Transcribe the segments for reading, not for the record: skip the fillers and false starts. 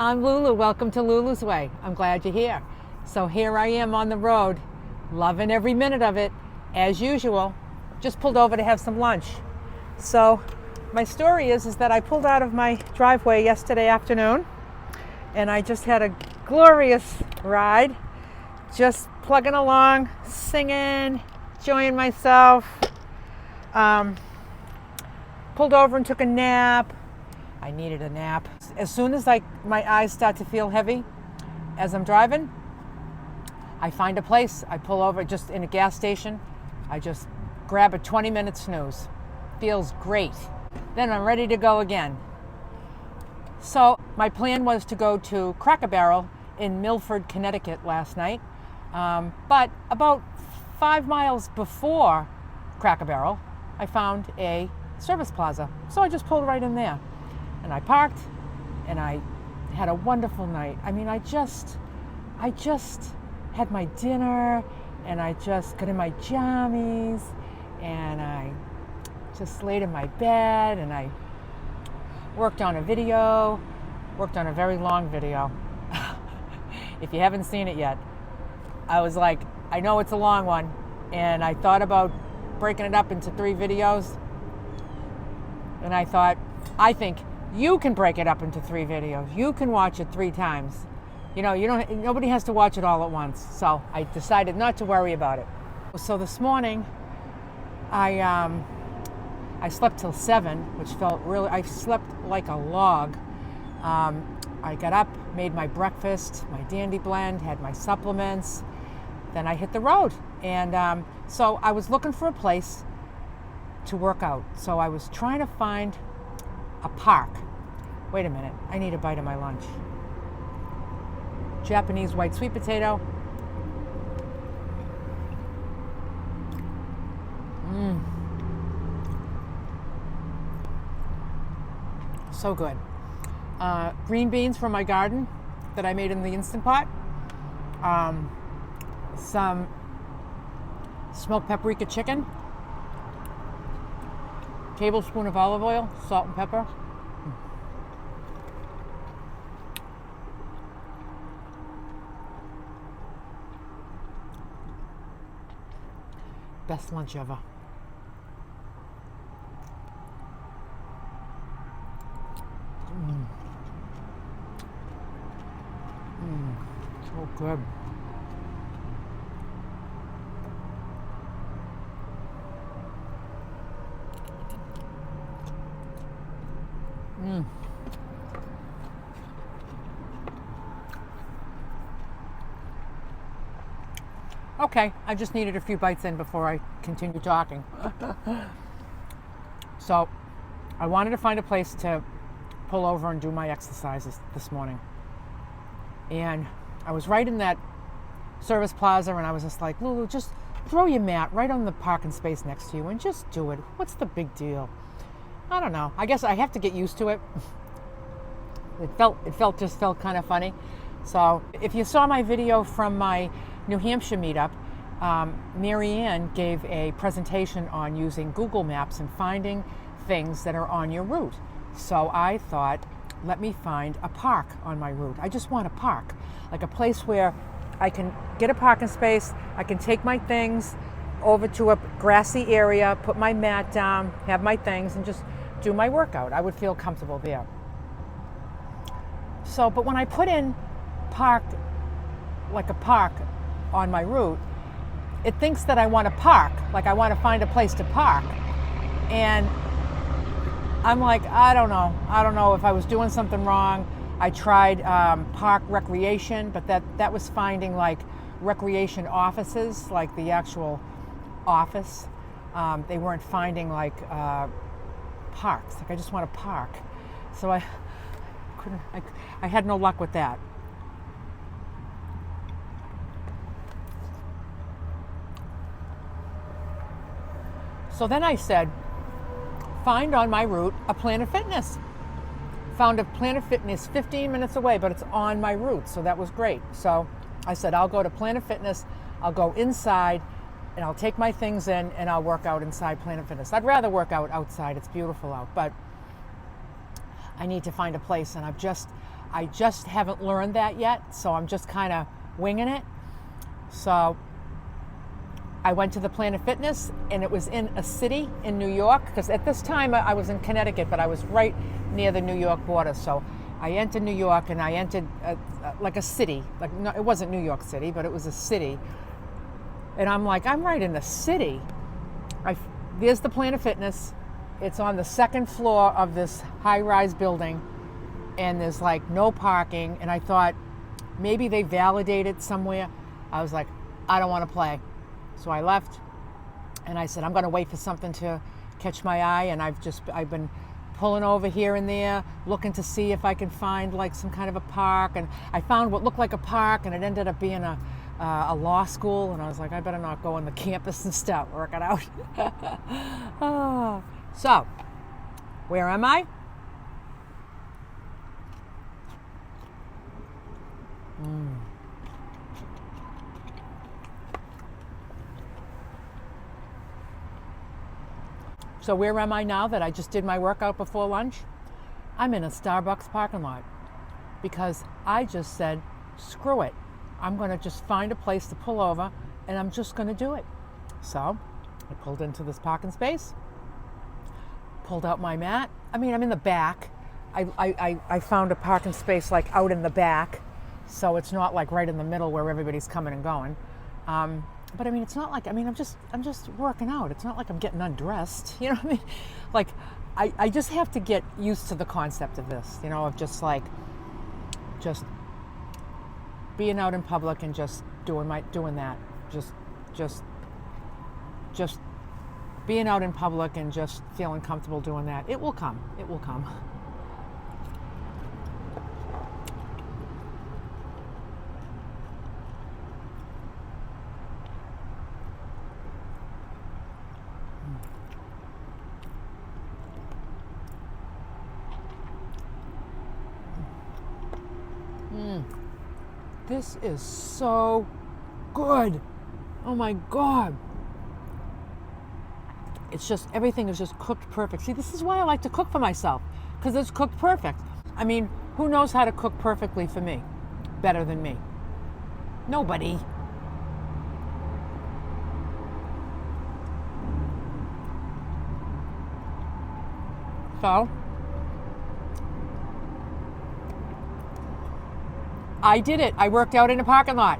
I'm Lulu. Welcome to Lulu's Way. I'm glad you're here. So here I am on the road, loving every minute of it, as usual. Just pulled over to have some lunch. So my story is that I pulled out of my driveway yesterday afternoon, and I just had a glorious ride, just plugging along, singing, enjoying myself. Pulled over and took a nap. I needed a nap. As soon as my eyes start to feel heavy as I'm driving, I find a place. I pull over just in a gas station. I just grab a 20-minute snooze. Feels great. Then I'm ready to go again. So my plan was to go to Cracker Barrel in Milford, Connecticut last night. But about 5 miles before Cracker Barrel, I found a service plaza. So I just pulled right in there. And I parked, and I had a wonderful night. I mean, I just had my dinner, and I just got in my jammies, and I just laid in my bed, and I worked on a very long video. If you haven't seen it yet, I was like, I know it's a long one, and I thought about breaking it up into 3 videos, and I think you can break it up into 3 videos. You can watch it 3 times. You know, nobody has to watch it all at once. So I decided not to worry about it. So this morning, I slept till 7, which felt really, I slept like a log. I got up, made my breakfast, my dandy blend, had my supplements. Then I hit the road. And so I was looking for a place to work out. So I was trying to find a park. Wait a minute, I need a bite of my lunch. Japanese white sweet potato. So good. Green beans from my garden that I made in the Instant Pot. Some smoked paprika chicken. Tablespoon of olive oil, salt and pepper. Best lunch ever. So good. Okay, I just needed a few bites in before I continue talking. So I wanted to find a place to pull over and do my exercises this morning. And I was right in that service plaza, and I was just like, Lulu, just throw your mat right on the parking space next to you and just do it. What's the big deal? I don't know. I guess I have to get used to it. It felt kind of funny. So if you saw my video from my New Hampshire meetup, Mary Ann gave a presentation on using Google Maps and finding things that are on your route. So I thought, let me find a park on my route. I just want a park, like a place where I can get a parking space, I can take my things over to a grassy area, put my mat down, have my things, and just do my workout. I would feel comfortable there. So, but when I put in park, like a park on my route, it thinks that I want to park, like I want to find a place to park. And I'm like, I don't know if I was doing something wrong. I tried park recreation, but that was finding like recreation offices, like the actual office. They weren't finding like parks. Like I just want to park. So I had no luck with that. So then I said, find on my route a Planet Fitness. Found a Planet Fitness 15 minutes away, but it's on my route, so that was great. So I said, I'll go to Planet Fitness, I'll go inside, and I'll take my things in, and I'll work out inside Planet Fitness. I'd rather work out outside, it's beautiful out, but I need to find a place, and I just haven't learned that yet, so I'm just kind of winging it. So I went to the Planet Fitness, and it was in a city in New York, because at this time I was in Connecticut, but I was right near the New York border. So I entered New York, and I entered like a city. Like, no, it wasn't New York City, but it was a city. And I'm like, I'm right in the city. There's the Planet Fitness. It's on the second floor of this high-rise building, and there's like no parking. And I thought maybe they validated somewhere. I was like, I don't want to play. So I left, and I said, I'm going to wait for something to catch my eye. And I've been pulling over here and there, looking to see if I can find like some kind of a park. And I found what looked like a park, and it ended up being a law school. And I was like, I better not go on the campus and start working out. So, where am I? So where am I now that I just did my workout before lunch? I'm in a Starbucks parking lot, because I just said, screw it. I'm going to just find a place to pull over, and I'm just going to do it. So I pulled into this parking space, pulled out my mat. I mean, I'm in the back. I found a parking space like out in the back, so it's not like right in the middle where everybody's coming and going. But I mean, it's not like, I mean, I'm just working out. It's not like I'm getting undressed. You know what I mean? Like, I just have to get used to the concept of this, you know, of just being out in public and just doing that. Just being out in public and just feeling comfortable doing that. It will come. It will come. This is so good. Oh my God. It's just, everything is just cooked perfect. See, this is why I like to cook for myself, because it's cooked perfect. I mean, who knows how to cook perfectly for me better than me? Nobody. So, I did it. I worked out in a parking lot.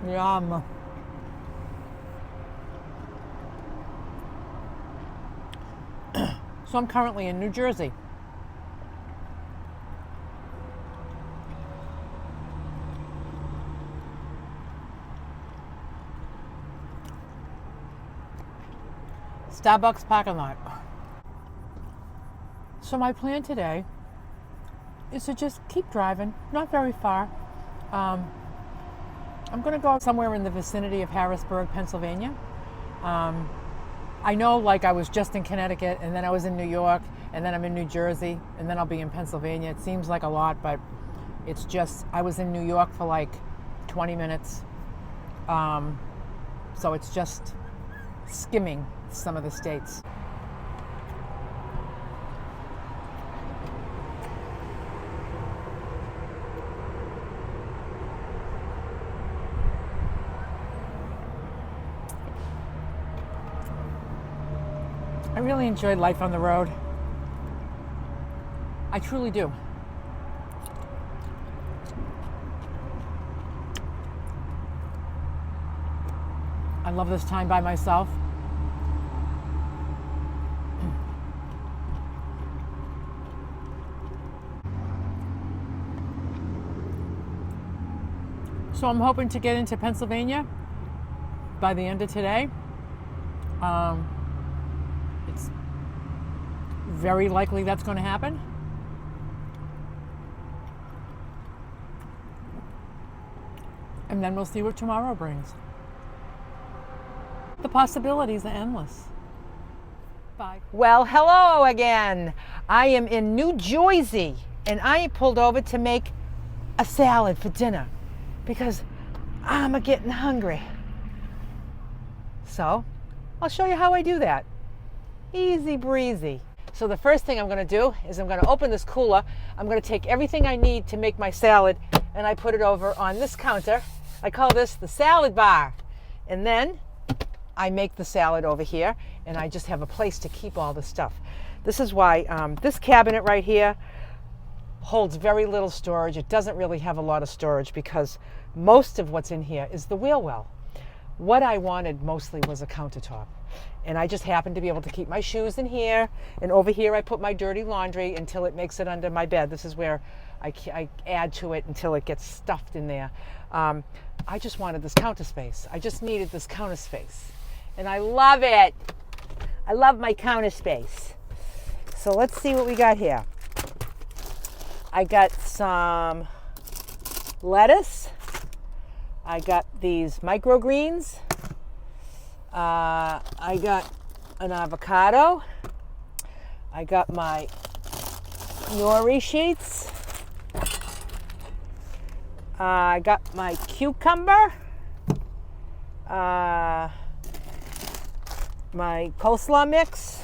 Yum. So I'm currently in New Jersey. Starbucks parking lot. So my plan today is to just keep driving, not very far. I'm going to go somewhere in the vicinity of Harrisburg, Pennsylvania. I know, like, I was just in Connecticut, and then I was in New York, and then I'm in New Jersey, and then I'll be in Pennsylvania. It seems like a lot, but it's just, I was in New York for like 20 minutes. So it's just skimming some of the states. I really enjoyed life on the road. I truly do. I love this time by myself. So I'm hoping to get into Pennsylvania by the end of today. It's very likely that's going to happen. And then we'll see what tomorrow brings. The possibilities are endless. Bye. Well, hello again. I am in New Jersey, and I pulled over to make a salad for dinner because I'm getting hungry. So I'll show you how I do that. Easy breezy. So the first thing I'm going to do is I'm going to open this cooler. I'm going to take everything I need to make my salad, and I put it over on this counter. I call this the salad bar. And then I make the salad over here, and I just have a place to keep all the stuff. This is why this cabinet right here holds very little storage. It doesn't really have a lot of storage because most of what's in here is the wheel well. What I wanted mostly was a countertop. And I just happen to be able to keep my shoes in here. And over here I put my dirty laundry until it makes it under my bed. This is where I add to it until it gets stuffed in there. I just wanted this counter space. I just needed this counter space. And I love it. I love my counter space. So let's see what we got here. I got some lettuce. I got these microgreens. I got an avocado. I got my nori sheets. I got my cucumber. My coleslaw mix.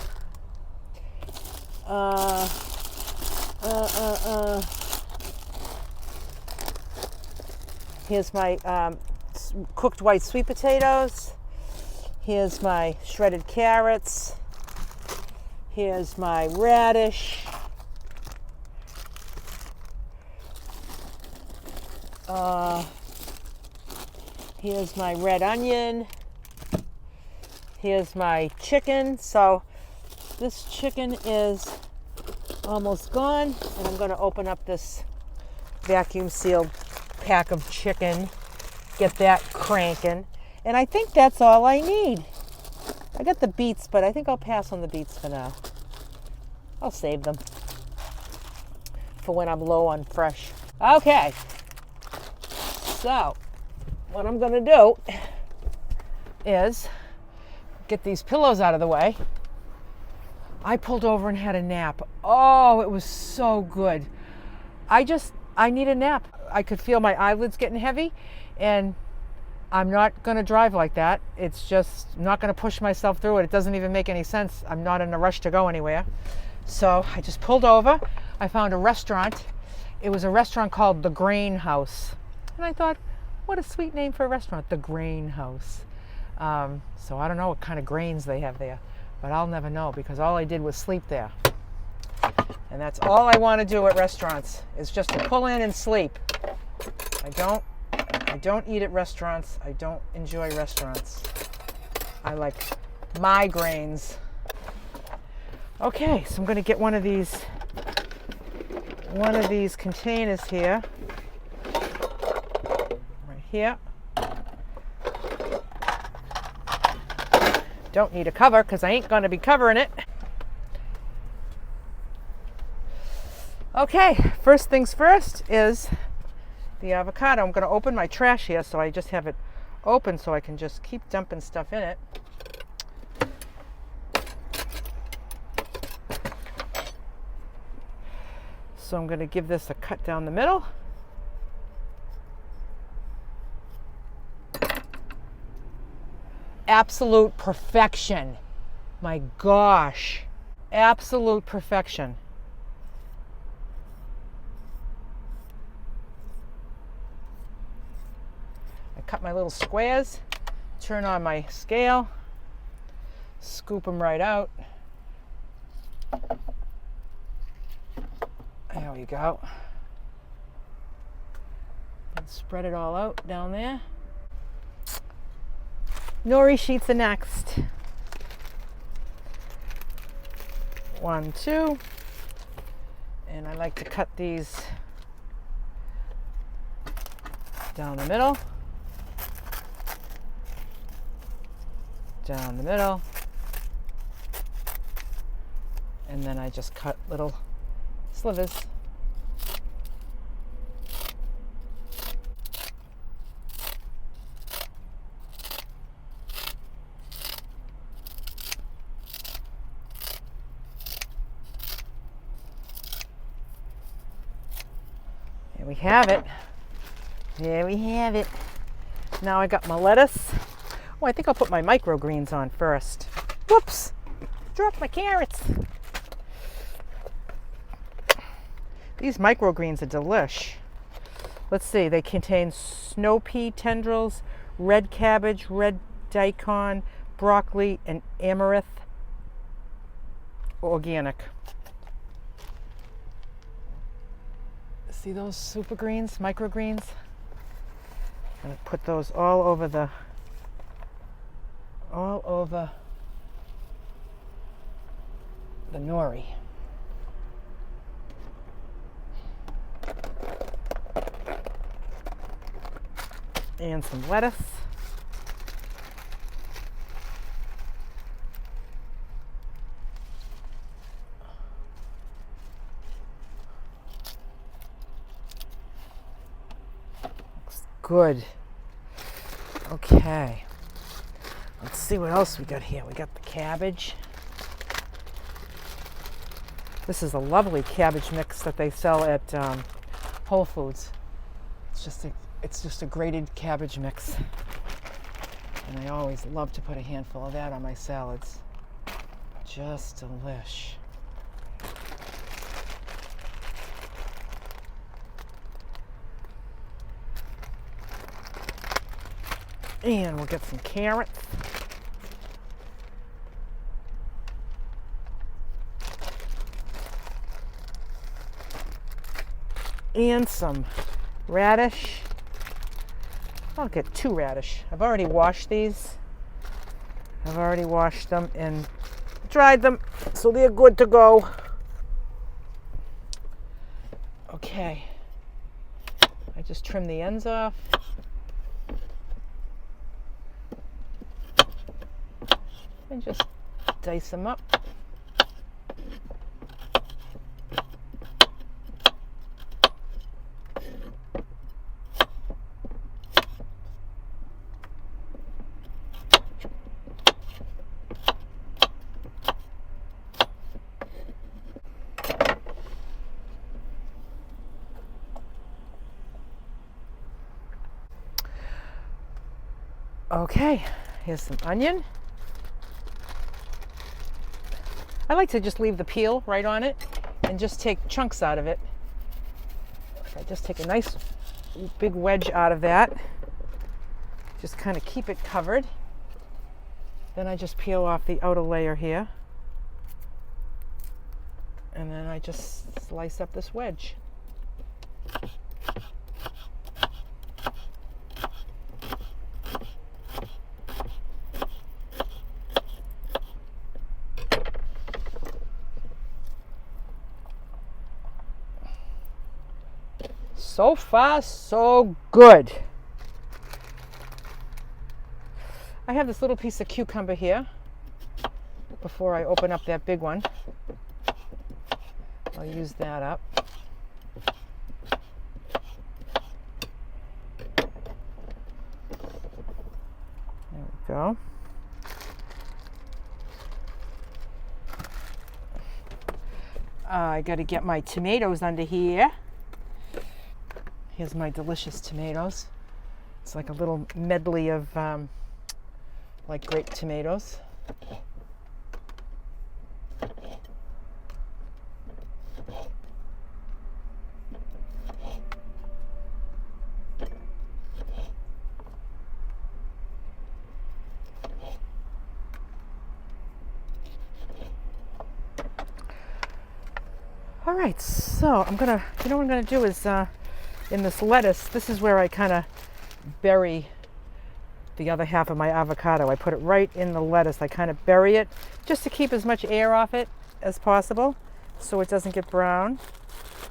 Here's my cooked white sweet potatoes. Here's my shredded carrots. Here's my radish. Here's my red onion. Here's my chicken. So this chicken is almost gone, and I'm going to open up this vacuum sealed pack of chicken, get that cranking, and I think that's all I need. I got the beets, but I think I'll pass on the beets for now. I'll save them for when I'm low on fresh. Okay, so what I'm going to do is get these pillows out of the way. I pulled over and had a nap. Oh, it was so good. I need a nap. I could feel my eyelids getting heavy, and I'm not going to drive like that. It's just not going to push myself through it. It doesn't even make any sense. I'm not in a rush to go anywhere. So I just pulled over. I found a restaurant. It was a restaurant called The Grain House. And I thought, what a sweet name for a restaurant, The Grain House. So I don't know what kind of grains they have there, but I'll never know because all I did was sleep there. And that's all I want to do at restaurants is just to pull in and sleep. I I don't eat at restaurants. I don't enjoy restaurants. I like migraines. Okay, so I'm going to get one of these containers here. Right here. Don't need a cover because I ain't going to be covering it. Okay, first things first is the avocado. I'm going to open my trash here, so I just have it open so I can just keep dumping stuff in it. So I'm going to give this a cut down the middle. Absolute perfection. My gosh. Absolute perfection. I cut my little squares, turn on my scale, scoop them right out. There we go. And spread it all out down there. Nori sheets are next. 1, 2. And I like to cut these down the middle. Down the middle. And then I just cut little slivers. There we have it. There we have it. Now I got my lettuce. Oh, I think I'll put my microgreens on first. Whoops! Dropped my carrots. These microgreens are delish. Let's see, they contain snow pea tendrils, red cabbage, red daikon, broccoli, and amaranth. Organic. See those super greens, microgreens? I'm going to put those all over the nori. And some lettuce. Looks good. Okay. Let's see what else we got here. We got the cabbage. This is a lovely cabbage mix that they sell at Whole Foods. It's just a grated cabbage mix. And I always love to put a handful of that on my salads. Just delish. And we'll get some carrots. And some radish. I'll get 2 radish. I've already washed these. I've already washed them and dried them, so they're good to go. Okay. I just trim the ends off. And just dice them up. Okay, here's some onion. I like to just leave the peel right on it and just take chunks out of it. I just take a nice big wedge out of that. Just kind of keep it covered. Then I just peel off the outer layer here. And then I just slice up this wedge. So far, so good. I have this little piece of cucumber here before I open up that big one. I'll use that up. There we go. I got to get my tomatoes under here. Here's my delicious tomatoes. It's like a little medley of like grape tomatoes. All right, so I'm gonna, you know what I'm gonna do is in this lettuce, this is where I kind of bury the other half of my avocado. I put it right in the lettuce. I kind of bury it just to keep as much air off it as possible so it doesn't get brown.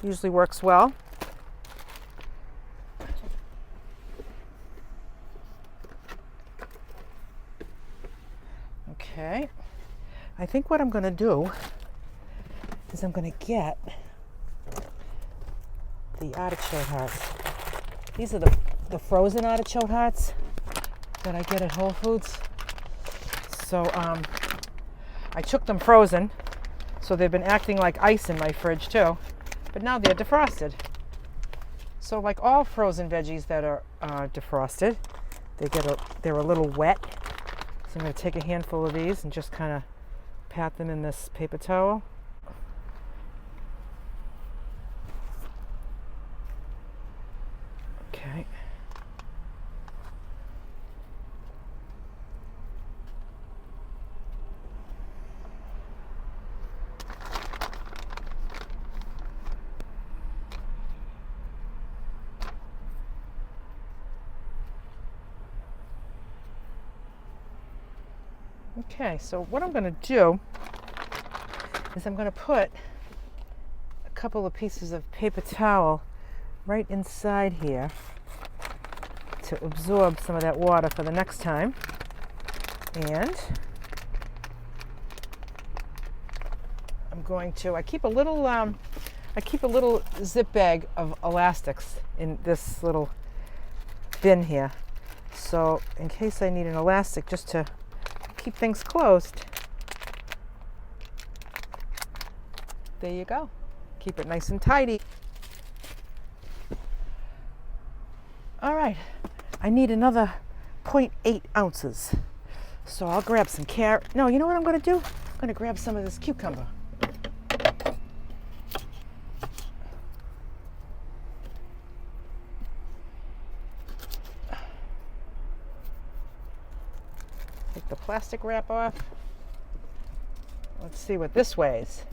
Usually works well. Okay, I think what I'm gonna do is I'm going to get the artichoke hearts. These are the frozen artichoke hearts that I get at Whole Foods. So I took them frozen, so they've been acting like ice in my fridge too, but now they're defrosted. So like all frozen veggies that are defrosted, they're a little wet. So I'm going to take a handful of these and just kind of pat them in this paper towel. Okay. Okay, so what I'm going to do is I'm going to put a couple of pieces of paper towel right inside here to absorb some of that water for the next time. And I'm going to, I keep a little zip bag of elastics in this little bin here. So in case I need an elastic just to keep things closed, there you go. Keep it nice and tidy. All right, I need another 0.8 ounces. So I'll grab some carrot. No, you know what I'm going to do? I'm going to grab some of this cucumber. Take the plastic wrap off. Let's see what this weighs.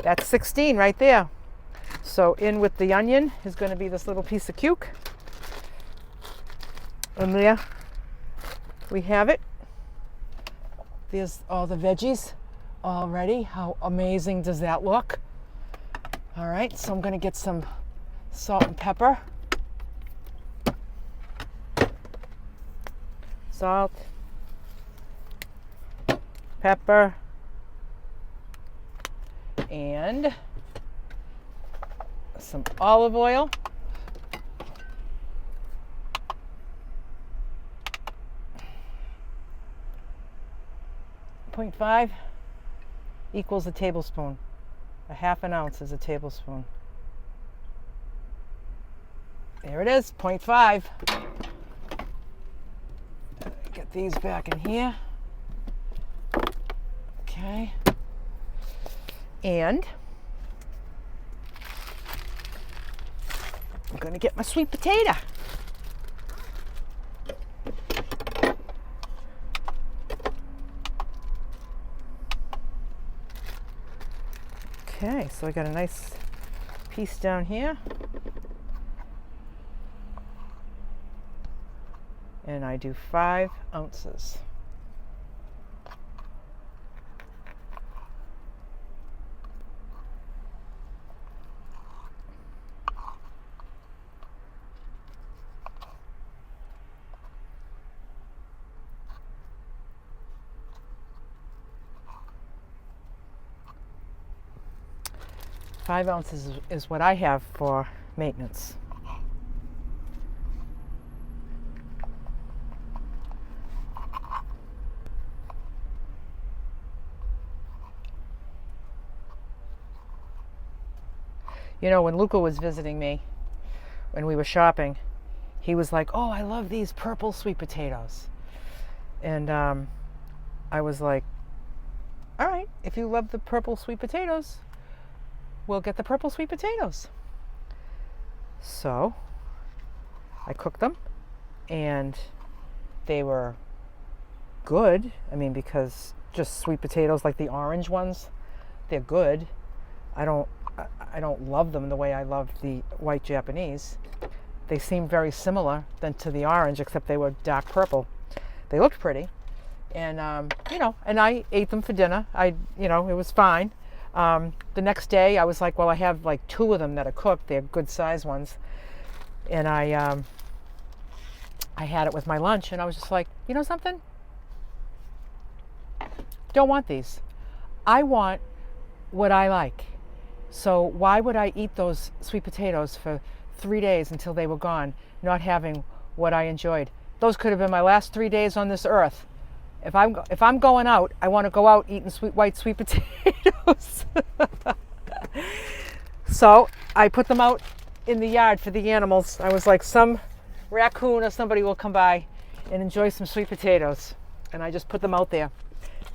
That's 16 right there. So in with the onion is going to be this little piece of cuke. And there we have it. There's all the veggies already. How amazing does that look? All right, so I'm going to get some salt and pepper. Salt, pepper, and some olive oil. .5 equals a tablespoon. A half an ounce is a tablespoon. There it is, 0.5. Get these back in here. Okay. And I'm going to get my sweet potato. Okay, so I got a nice piece down here. and I do 5 ounces. Five ounces is what I have for maintenance. You know, when Luca was visiting me, when we were shopping, he was like, "Oh, I love these purple sweet potatoes." And I was like, "All right, if you love the purple sweet potatoes, we'll get the purple sweet potatoes." So I cooked them, and they were good. I mean, because just sweet potatoes like the orange ones, they're good. I don't love them the way I love the white Japanese. They seem very similar than to the orange, except they were dark purple. They looked pretty, and and I ate them for dinner. It was fine. The next day, I was like, well, I have like 2 of them that are cooked. They're good size ones, and I had it with my lunch, and I was just like, you know something? Don't want these. I want what I like. So why would I eat those sweet potatoes for 3 days until they were gone, not having what I enjoyed? Those could have been my last 3 days on this earth. If I'm going out, I want to go out eating white sweet potatoes. So I put them out in the yard for the animals. I was like, some raccoon or somebody will come by and enjoy some sweet potatoes, and I just put them out there.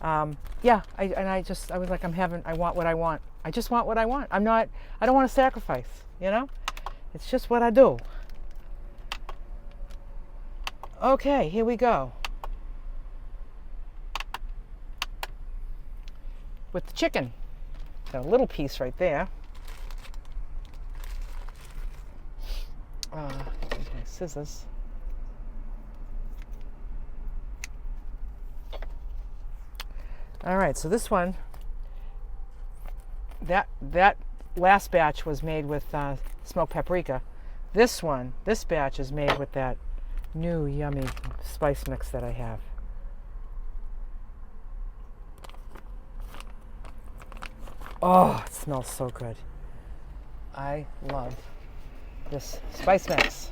I was like, I want what I want. I just want what I want. I don't want to sacrifice, It's just what I do. Okay, here we go. With the chicken. Got a little piece right there. Scissors. All right, so this one, that last batch was made with smoked paprika. This batch is made with that new yummy spice mix that I have. Oh, it smells so good. I love this spice mix.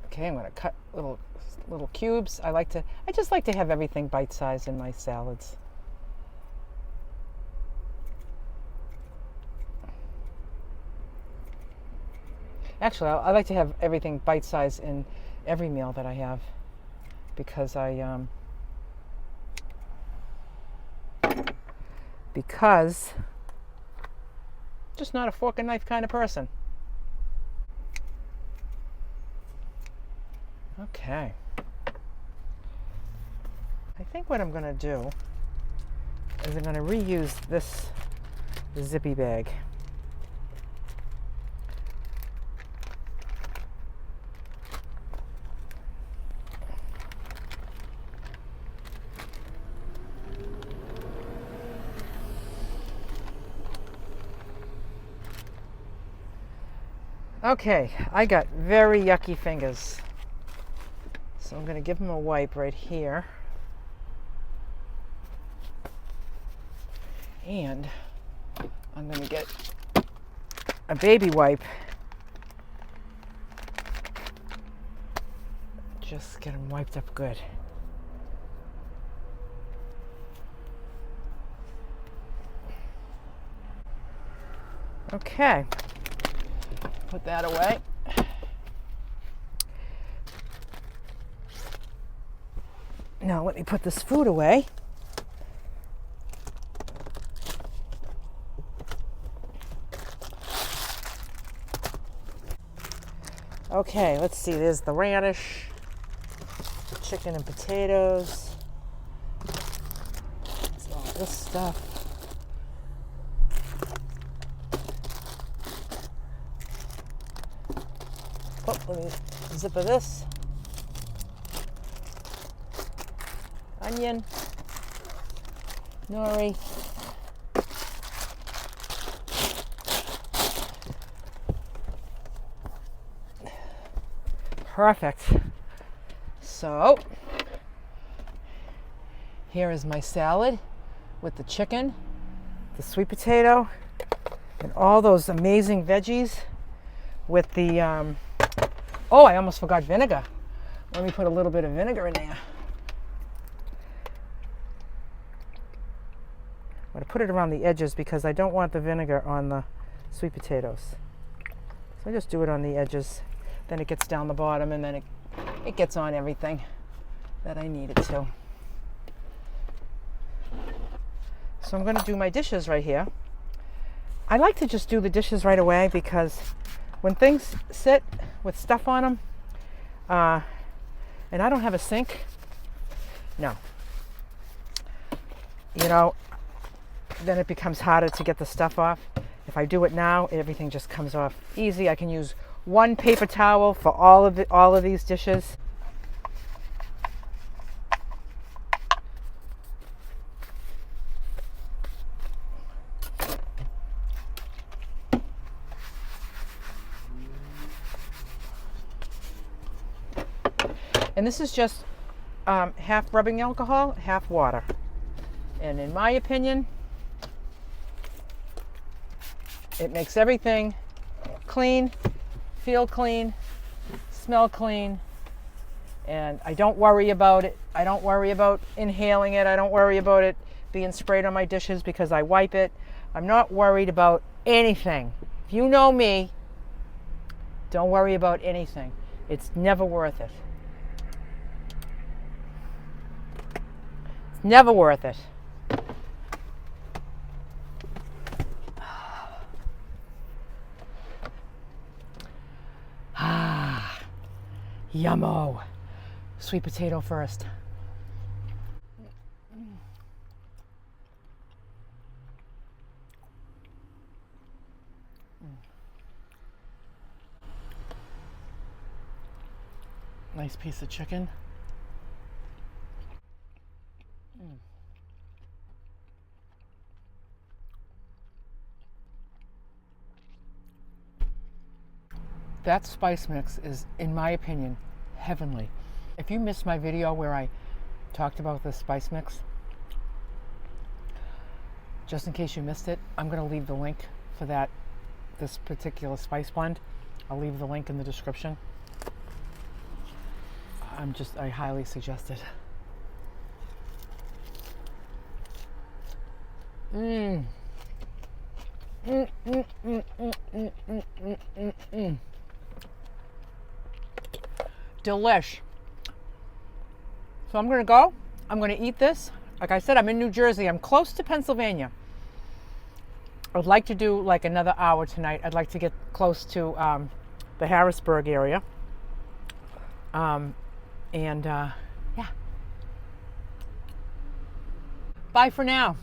Okay, I'm going to cut little cubes. I just like to have everything bite-sized in my salads. Actually, I like to have everything bite-sized in every meal that I have, because just not a fork and knife kind of person. Okay. I think what I'm going to do is I'm going to reuse this zippy bag. Okay, I got very yucky fingers, so I'm going to give them a wipe right here. And I'm going to get a baby wipe. Just get them wiped up good. Okay. Put that away. Now let me put this food away. Okay, let's see. There's the radish, the chicken and potatoes. There's all this stuff. Oh, let me zip of this. Onion. Nori. Perfect. So, here is my salad with the chicken, the sweet potato, and all those amazing veggies with the, oh, I almost forgot vinegar. Let me put a little bit of vinegar in there. I'm going to put it around the edges because I don't want the vinegar on the sweet potatoes. So I just do it on the edges. Then it gets down the bottom, and then it gets on everything that I need it to. So I'm going to do my dishes right here. I like to just do the dishes right away because when things sit with stuff on them, and I don't have a sink, no. You know, then it becomes harder to get the stuff off. If I do it now, everything just comes off easy. I can use one paper towel for all of these dishes. And this is just half rubbing alcohol, half water. And in my opinion, it makes everything clean, feel clean, smell clean, and I don't worry about it. I don't worry about inhaling it. I don't worry about it being sprayed on my dishes because I wipe it. I'm not worried about anything. If you know me, don't worry about anything. It's never worth it. It's never worth it. Yummo. Sweet potato first. Nice piece of chicken. That spice mix is, in my opinion, heavenly. If you missed my video where I talked about the spice mix, just in case you missed it, I'm going to leave the link for this particular spice blend. I'll leave the link in the description. I highly suggest it. Delish. So I'm going to go. I'm going to eat this. Like I said, I'm in New Jersey. I'm close to Pennsylvania. I'd like to do like another hour tonight. I'd like to get close to the Harrisburg area. Yeah. Bye for now.